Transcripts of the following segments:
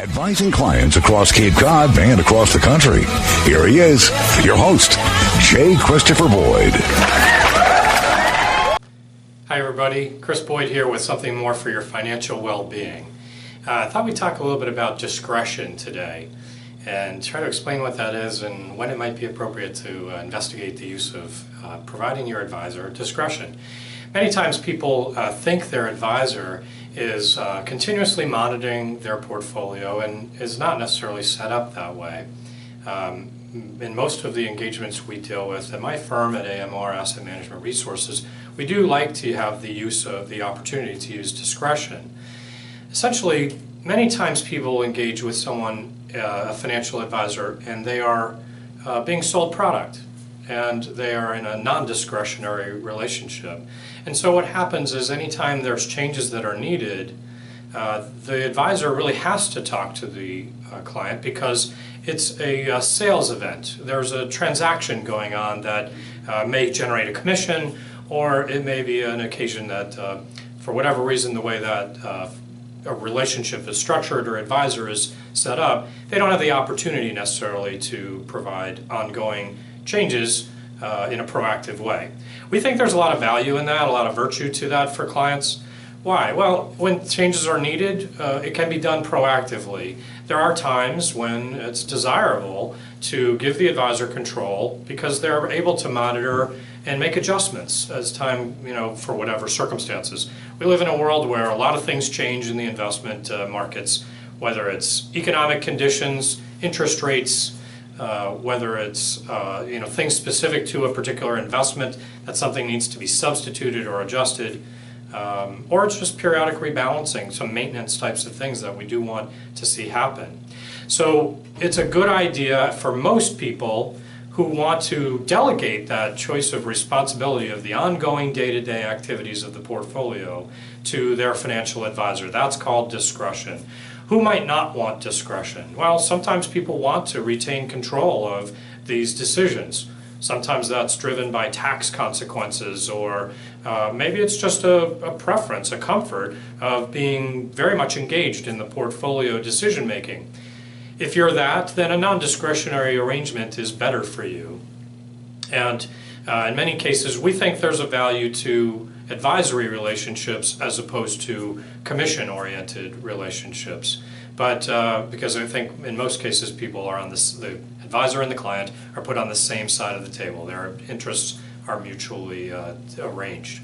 Advising clients across Cape Cod and across the country. Here he is, your host, J. Christopher Boyd. Hi everybody, Chris Boyd here with something more for your financial well-being. I thought we'd talk a little bit about discretion today and try to explain what that is and when it might be appropriate to investigate the use of providing your advisor discretion. Many times people think their advisor is continuously monitoring their portfolio and is not necessarily set up that way. In most of the engagements we deal with at my firm at AMR Asset Management Resources, we do like to have the use of the opportunity to use discretion. Essentially, many times people engage with someone, a financial advisor, and they are being sold product, and they are in a non-discretionary relationship. And so what happens is anytime there's changes that are needed, the advisor really has to talk to the client because it's a sales event. There's a transaction going on that may generate a commission, or it may be an occasion that for whatever reason the way that a relationship is structured or advisor is set up, they don't have the opportunity necessarily to provide ongoing changes in a proactive way. We think there's a lot of value in that, a lot of virtue to that for clients. Why? Well, when changes are needed, it can be done proactively. There are times when it's desirable to give the advisor control because they're able to monitor and make adjustments as time, for whatever circumstances. We live in a world where a lot of things change in the investment markets, whether it's economic conditions, interest rates, whether it's things specific to a particular investment that something needs to be substituted or adjusted, or it's just periodic rebalancing, some maintenance types of things that we do want to see happen. So it's a good idea for most people who want to delegate that choice of responsibility of the ongoing day-to-day activities of the portfolio to their financial advisor. That's called discretion. Who might not want discretion? Well, sometimes people want to retain control of these decisions. Sometimes that's driven by tax consequences, or maybe it's just a preference, a comfort of being very much engaged in the portfolio decision making. If you're that, then a non-discretionary arrangement is better for you. And in many cases, we think there's a value to advisory relationships as opposed to commission-oriented relationships. But because I think in most cases people are on this, the advisor and the client are put on the same side of the table. Their interests are mutually arranged.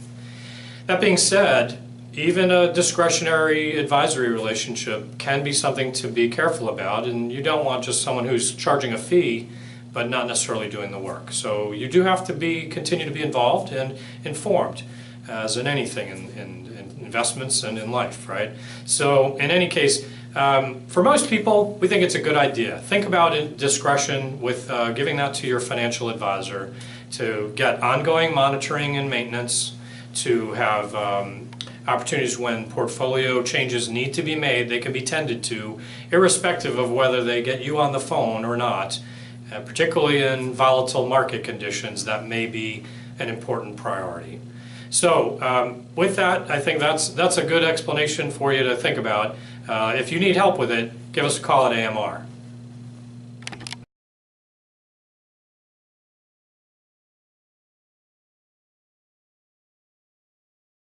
That being said, even a discretionary advisory relationship can be something to be careful about, and you don't want just someone who's charging a fee but not necessarily doing the work. So you do have to continue to be involved and informed, as in anything in investments and in life, right? So in any case, for most people, we think it's a good idea. Think about discretion with giving that to your financial advisor to get ongoing monitoring and maintenance, to have opportunities when portfolio changes need to be made, they can be tended to, irrespective of whether they get you on the phone or not, particularly in volatile market conditions. That may be an important priority. So with that, I think that's a good explanation for you to think about. If you need help with it, give us a call at AMR.